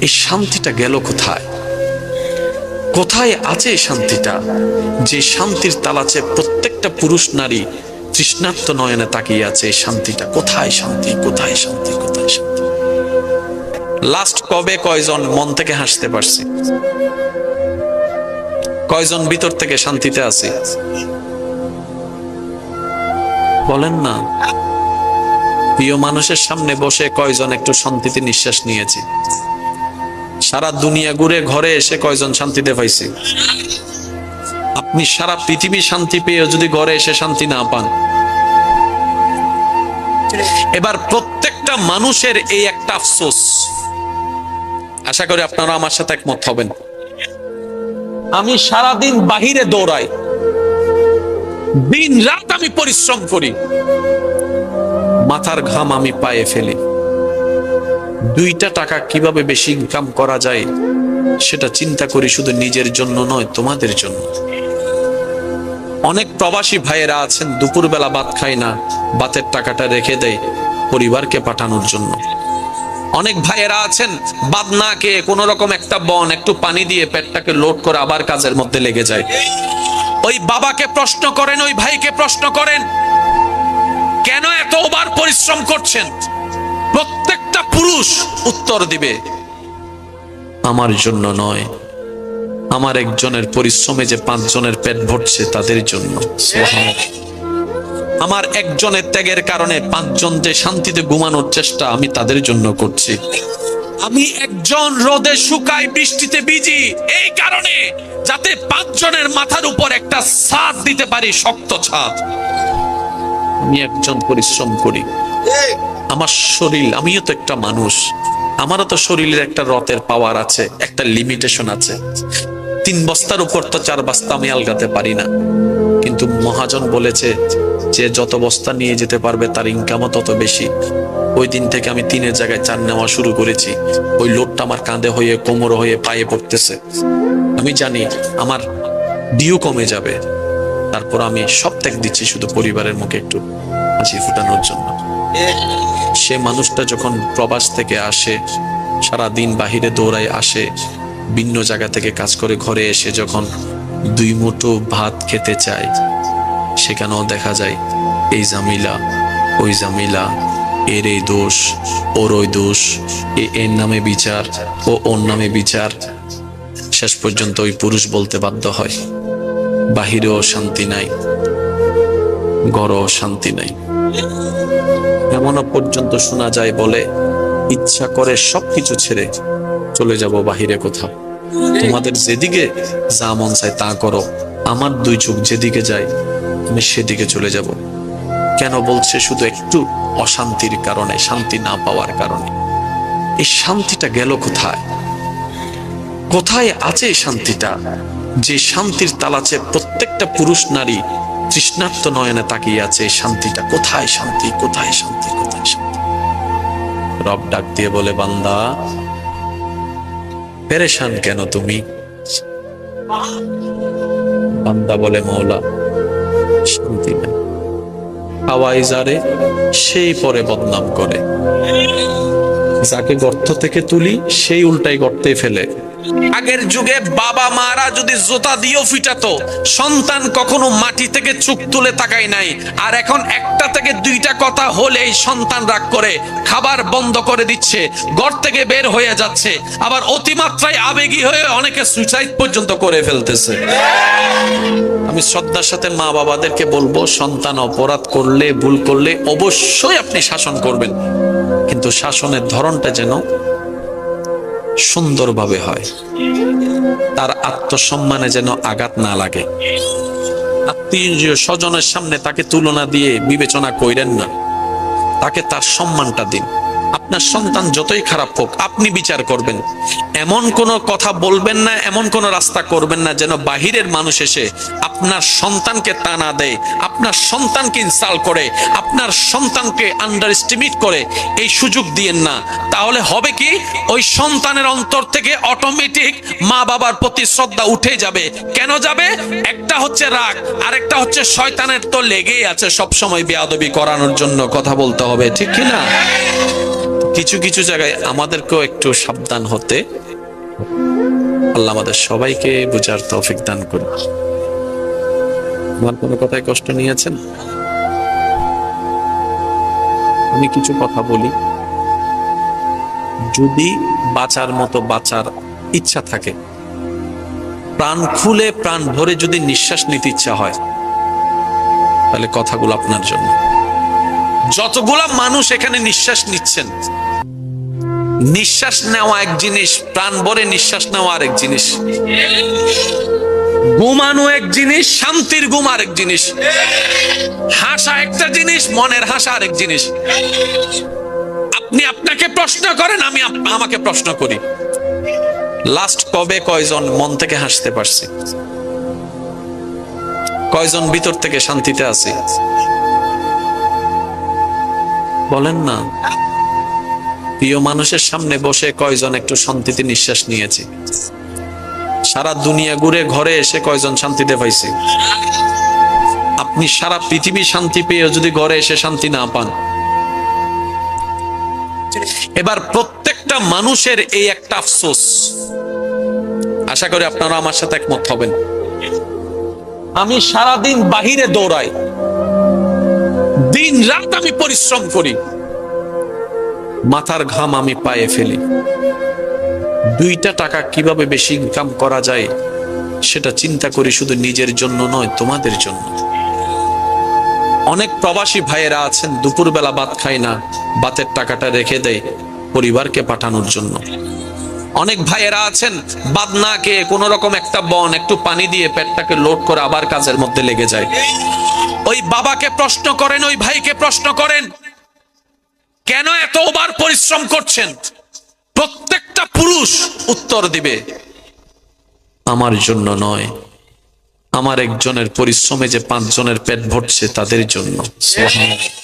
এই শান্তিটা গেল কোথায়? কোথায় আছে এই শান্তিটা, যে শান্তির তালাচে প্রত্যেকটা পুরুষ নারী তৃষ্ণার্ত নয়নে তাকিয়ে আছে? এই শান্তিটা কোথায়? শান্তি কোথায়? শান্তি কোথায়? শান্তি লাস্ট কবে কয়জন মন থেকে হাসতে পারছি? কয়জন ভিতর থেকে শান্তিতে আছে? বলেন না। প্রিয় মানুষের সামনে বসে কয়জন একটু শান্তিতে নিঃশ্বাস নিয়েছি? সারা দুনিয়া ঘুরে ঘরে এসে কয়জন শান্তিতে পাইছি? আপনি সারা পৃথিবী শান্তি পেয়ে যদি ঘরে এসে শান্তি না পান, এবার প্রত্যেকটা মানুষের এই একটা আফসোস, আশা করি আপনারা আমার সাথে একমত হবেন। আমি সারাদিন বাহিরে দৌড়াই, দিন রাত আমি পরিশ্রম করি, মাথার ঘাম আমি পায়ে ফেলি, দুইটা টাকা কিভাবে বেশি ইনকাম করা যায় সেটা চিন্তা করি, শুধু নিজের জন্য নয়, তোমাদের জন্য। অনেক প্রবাসী ভাইয়েরা আছেন দুপুরবেলা ভাত খায় না, ভাতের টাকাটা রেখে দেয় পরিবারকে পাঠানোর জন্য। অনেক ভাইয়েরা আছেন ভাত না খেয়ে কোন রকম একটা বন একটু পানি দিয়ে পেটটাকে লোড করে আবার কাজের মধ্যে লেগে যায়। ওই বাবাকে প্রশ্ন করেন, ওই ভাইকে প্রশ্ন করেন, কেন এত ওভার পরিশ্রম করছেন? প্রত্যেকটা পুরুষ উত্তর দিবে, আমার জন্য নয়, আমার একজনের পরিশ্রমে যে 5 জনের পেট ভরছে তাদের জন্য। আমার একজনের ত্যাগের কারণে 5 জন যে শান্তিতে ঘুমানোর চেষ্টা আমি তাদের জন্য করছি। আমি একজন রোদে শুকাই বৃষ্টিতে ভিজি এই কারণে, যাতে 5 জনের মাথার উপর একটা ছাদ দিতে পারি, শক্ত ছাদ। আমি একজন পরিশ্রম করি, আমার শরীর, আমিও তো একটা মানুষ, আমারও তো শরীরের একটা রথের পাওয়ার আছে, একটা লিমিটেশন আছে। 3 বস্তার উপর তো 4 বস্তা আমি আলগাতে পারি না। কিন্তু মহাজন বলেছে যে যত বস্তা নিয়ে যেতে পারবে তার ইনকামও তত বেশি। ওই দিন থেকে আমি 3-এর জায়গায় 4 নেওয়া শুরু করেছি। ওই লোডটা আমার কাঁধে হয়ে, কোমর হয়ে, পায়ে পড়তেছে। আমি জানি আমার ডিউ কমে যাবে, তারপর আমি সব ত্যাগ দিচ্ছি শুধু পরিবারের মুখে একটু হাসি ফুটানোর জন্য। সে মানুষটা যখন প্রবাস থেকে আসে, সারা দিন বাহিরে দৌড়ায় আসে, ভিন্ন জায়গা থেকে কাজ করে ঘরে এসে যখন 2 মুঠো ভাত খেতে চায়, সেখানেও দেখা যায় এই জামিলা, ওই জামিলা, এর এই দোষ, ওর ওই দোষ, এর নামে বিচার, ও ওর নামে বিচার। শেষ পর্যন্ত ওই পুরুষ বলতে বাধ্য হয়, বাহিরেও শান্তি নাই, ঘরেও শান্তি নাই। এমনও পর্যন্ত শোনা যায় বলে, ইচ্ছা করে সবকিছু ছেড়ে চলে যাব বাহিরে কোথাও, তোমাদের যেদিকে যা মন চায় তা করো, আমার 2 চোখ যেদিকে যায় আমি সেদিকে চলে যাব। কেন বলছে? শুধু একটু অশান্তির কারণে, শান্তি না পাওয়ার কারণে। এই শান্তিটা গেল কোথায়? কোথায় আছে এই শান্তিটা, যে শান্তির তালাচে প্রত্যেকটা পুরুষ নারী তৃষ্ণার্ত নয়নে তাকিয়ে আছে? এই শান্তিটা কোথায়? শান্তি কোথায়? শান্তি কোথায়? শান্তি। রব ডাক দিয়ে বলে, বান্দা পেরেশান কেন তুমি? বান্দা বলে, মওলা শান্তি নাই। হাওয়ায় যারে সেই পরে বদনাম করে, যাকে গর্ত থেকে তুলি সেই উল্টাই গর্তে ফেলে। আগের যুগে বাবা মারা যদি জোতা দিয়েও ফিটাতো, সন্তান কখনো মাটি থেকে চোখ তুলে তাকায় নাই। আর এখন একটা থেকে 2টা কথা হলেই সন্তান রাগ করে খাবার বন্ধ করে দিচ্ছে, ঘর থেকে বের হয়ে যাচ্ছে, আবার অতিমাত্রায় আবেগী হয়ে অনেকে সুইসাইড পর্যন্ত করে ফেলতেছে। আমি শ্রদ্ধার সাথে মা বাবাদেরকে বলবো, সন্তান অপরাধ করলে, ভুল করলে অবশ্যই আপনি শাসন করবেন, কিন্তু শাসনের ধরনটা যেন সুন্দরভাবে হয়, তার আত্মসম্মানে যেন আঘাত না লাগে। আত্মীয় স্বজনের সামনে তাকে তুলনা দিয়ে বিবেচনা কইরেন না, তাকে তার সম্মানটা দিন। আপনার সন্তান যতই খারাপ হোক আপনি বিচার করবেন, এমন কোনো কথা বলবেন না, এমন কোনো রাস্তা করবেন না যেন বাহিরের মানুষ এসে আপনার সন্তানকে টানা দেয়, আপনার সন্তানকে ইনসাল্ট করে, আপনার সন্তানকে আন্ডার এস্টিমেট করে। এই সুযোগ দিয়েন না। তাহলে হবে কি, ওই সন্তানের অন্তর থেকে অটোমেটিক মা বাবার প্রতি শ্রদ্ধা উঠে যাবে। কেন যাবে? একটা হচ্ছে রাগ, আরেকটা হচ্ছে শয়তানের তো লেগেই আছে সব সময় বেয়াদবি করানোর জন্য। কথা বলতে হবে, ঠিক কি না? কিছু কিছু জায়গায় আমাদেরকেও একটু সাবধান হতে আল্লাহ আমাদের সবাইকে বুঝার তৌফিক দান করুন। আমার কোনো কথায় কষ্ট নিয়েছেন? আমি কিছু কথা বলি, যদি বাঁচার মতো বাঁচার ইচ্ছা থাকে, প্রাণ খুলে প্রাণ ভরে যদি নিঃশ্বাস নিতে ইচ্ছা হয়, তাহলে কথাগুলো আপনার জন্য। যতগুলা মানুষ এখানে নিঃশ্বাস নিচ্ছেন, নিঃশ্বাস নেওয়া এক জিনিস, প্রাণ ভরে নিঃশ্বাস নেওয়া আরেক জিনিস। ঘুমানো এক জিনিস, শান্তির ঘুম আরেক জিনিস। হাসা একটা জিনিস, মনের হাসা আরেক জিনিস। আপনি আপনাকে প্রশ্ন করেন, আমি আমাকে প্রশ্ন করি, লাস্ট কবে কয়জন মন থেকে হাসতে পারছি? কয়জন ভিতর থেকে শান্তিতে আছি? বলেন না। প্রিয় মানুষের সামনে বসে কয়জন একটু শান্তিতে নিঃশ্বাস নিয়েছি? সারা দুনিয়া ঘুরে ঘরে এসে কয়জন শান্তিতে পাইছি? আপনি সারা পৃথিবী শান্তি পেয়ে যদি ঘরে এসে শান্তি না পান, এবার প্রত্যেকটা মানুষের এই একটা আফসোস, আশা করি আপনারা আমার সাথে একমত হবেন। আমি সারাদিন বাহিরে দৌড়াই, দিন রাত আমি পরিশ্রম করি, মাথার ঘাম আমি পায়ে ফেলি, 2টা টাকা কিভাবে বেশি ইনকাম করা যায় সেটা চিন্তা করি, শুধু নিজের জন্য নয়, তোমাদের জন্য। অনেক প্রবাসী ভাইয়েরা আছেন, দুপুরবেলা ভাত খায় না, ভাতের টাকাটা রেখে দেয় পরিবারকে পাঠানোর জন্য। অনেক ভাইয়েরা আছেন, ভাত না খেয়ে কোন রকম একটা বন একটু পানি দিয়ে পেটটাকে লোড করে আবার কাজের মধ্যে লেগে যায়। ওই বাবাকে প্রশ্ন করেন, ওই ভাইকে প্রশ্ন করেন, কেন এত ওভার পরিশ্রম করছেন? প্রত্যেকটা পুরুষ উত্তর দিবে, আমার জন্য নয়, আমার একজনের পরিশ্রমে যে 5 জনের পেট ভরছে তাদের জন্য। সুবহানাল্লাহ।